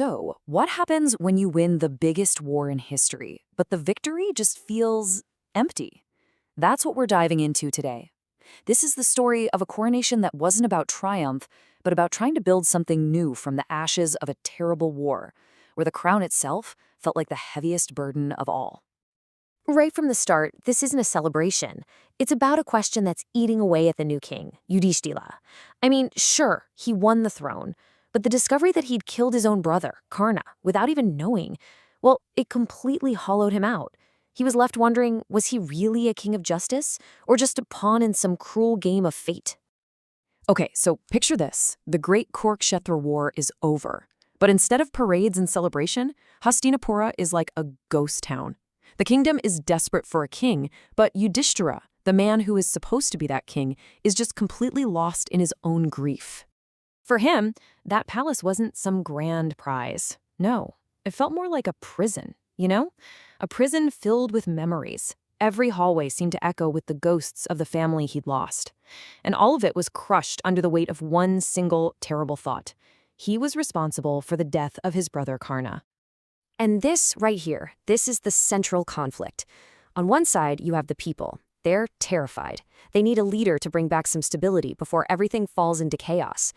So, what happens when you win the biggest war in history, but the victory just feels empty? That's what we're diving into today. This is the story of a coronation that wasn't about triumph, but about trying to build something new from the ashes of a terrible war, where the crown itself felt like the heaviest burden of all. Right from the start, this isn't a celebration. It's about a question that's eating away at the new king, Yudhishthira. I mean, sure, he won the throne, but the discovery that he'd killed his own brother, Karna, without even knowing, well, it completely hollowed him out. He was left wondering, was he really a king of justice, or just a pawn in some cruel game of fate? Okay, so picture this. The Great Kurukshetra War is over. But instead of parades and celebration, Hastinapura is like a ghost town. The kingdom is desperate for a king, but Yudhishthira, the man who is supposed to be that king, is just completely lost in his own grief. For him, that palace wasn't some grand prize. No, it felt more like a prison, you know? A prison filled with memories. Every hallway seemed to echo with the ghosts of the family he'd lost. And all of it was crushed under the weight of one single terrible thought. He was responsible for the death of his brother Karna. And this right here, this is the central conflict. On one side, you have the people. They're terrified. They need a leader to bring back some stability before everything falls into chaos.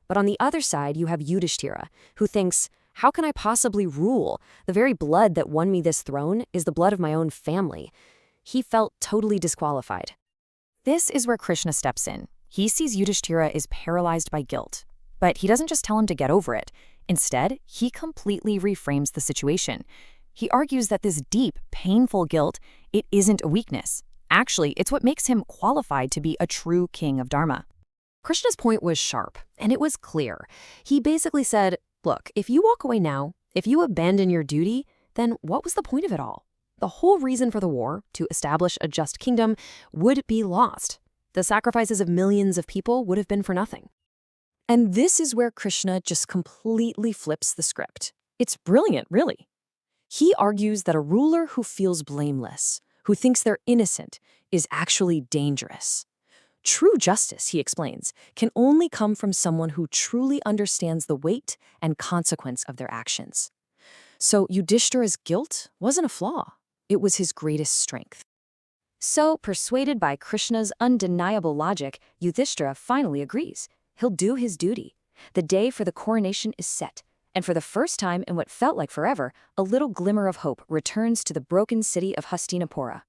But on the other side, you have Yudhishthira, who thinks, how can I possibly rule? The very blood that won me this throne is the blood of my own family. He felt totally disqualified. This is where Krishna steps in. He sees Yudhishthira is paralyzed by guilt. But he doesn't just tell him to get over it. Instead, he completely reframes the situation. He argues that this deep, painful guilt, it isn't a weakness. Actually, it's what makes him qualified to be a true king of Dharma. Krishna's point was sharp, and it was clear. He basically said, look, if you walk away now, if you abandon your duty, then what was the point of it all? The whole reason for the war, to establish a just kingdom, would be lost. The sacrifices of millions of people would have been for nothing. And this is where Krishna just completely flips the script. It's brilliant, really. He argues that a ruler who feels blameless, who thinks they're innocent, is actually dangerous. True justice, he explains, can only come from someone who truly understands the weight and consequence of their actions. So Yudhishthira's guilt wasn't a flaw. It was his greatest strength. So, persuaded by Krishna's undeniable logic, Yudhishthira finally agrees. He'll do his duty. The day for the coronation is set, and for the first time in what felt like forever, a little glimmer of hope returns to the broken city of Hastinapura.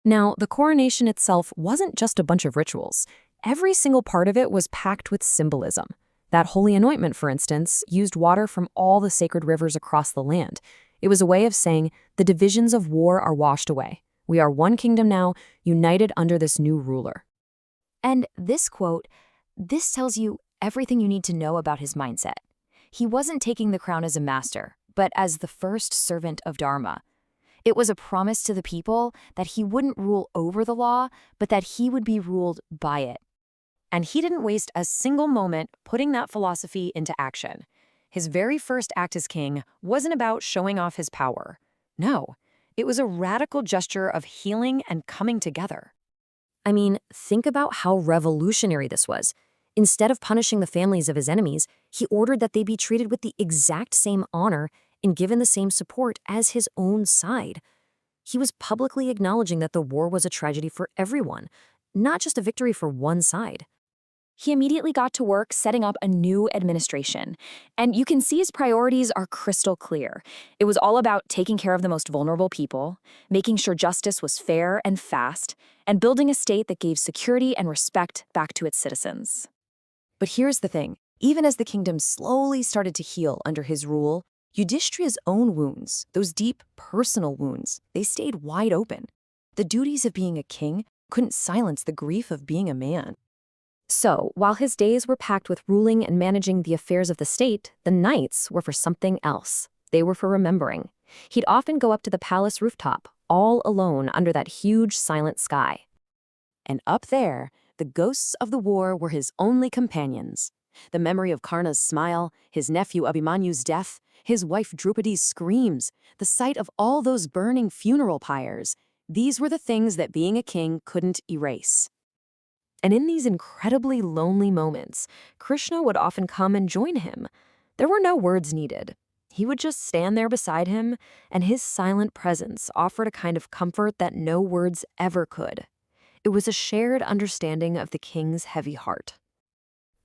Now, the coronation itself wasn't just a bunch of rituals. Every single part of it was packed with symbolism. That holy anointment, for instance, used water from all the sacred rivers across the land. It was a way of saying, the divisions of war are washed away. We are one kingdom now, united under this new ruler. And this quote, this tells you everything you need to know about his mindset. He wasn't taking the crown as a master, but as the first servant of Dharma. It was a promise to the people that he wouldn't rule over the law, but that he would be ruled by it. And he didn't waste a single moment putting that philosophy into action. His very first act as king wasn't about showing off his power. No, it was a radical gesture of healing and coming together. I mean, think about how revolutionary this was. Instead of punishing the families of his enemies, he ordered that they be treated with the exact same honor and given the same support as his own side. He was publicly acknowledging that the war was a tragedy for everyone, not just a victory for one side. He immediately got to work setting up a new administration, and you can see his priorities are crystal clear. It was all about taking care of the most vulnerable people, making sure justice was fair and fast, and building a state that gave security and respect back to its citizens. But here's the thing. Even as the kingdom slowly started to heal under his rule, Yudhishthira's own wounds, those deep personal wounds, they stayed wide open. The duties of being a king couldn't silence the grief of being a man. So, while his days were packed with ruling and managing the affairs of the state, the nights were for something else. They were for remembering. He'd often go up to the palace rooftop, all alone under that huge silent sky. And up there, the ghosts of the war were his only companions. The memory of Karna's smile, his nephew Abhimanyu's death, his wife Draupadi's screams, the sight of all those burning funeral pyres, these were the things that being a king couldn't erase. And in these incredibly lonely moments, Krishna would often come and join him. There were no words needed. He would just stand there beside him, and his silent presence offered a kind of comfort that no words ever could. It was a shared understanding of the king's heavy heart.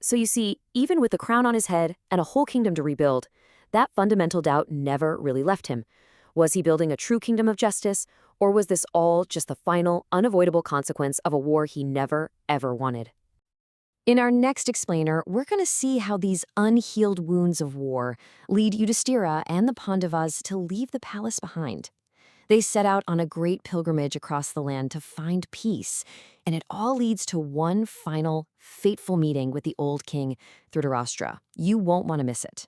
So you see, even with the crown on his head and a whole kingdom to rebuild, that fundamental doubt never really left him. Was he building a true kingdom of justice, or was this all just the final, unavoidable consequence of a war he never, ever wanted? In our next explainer, we're going to see how these unhealed wounds of war lead Yudhishthira and the Pandavas to leave the palace behind. They set out on a great pilgrimage across the land to find peace, and it all leads to one final, fateful meeting with the old king, Dhritarashtra. You won't want to miss it.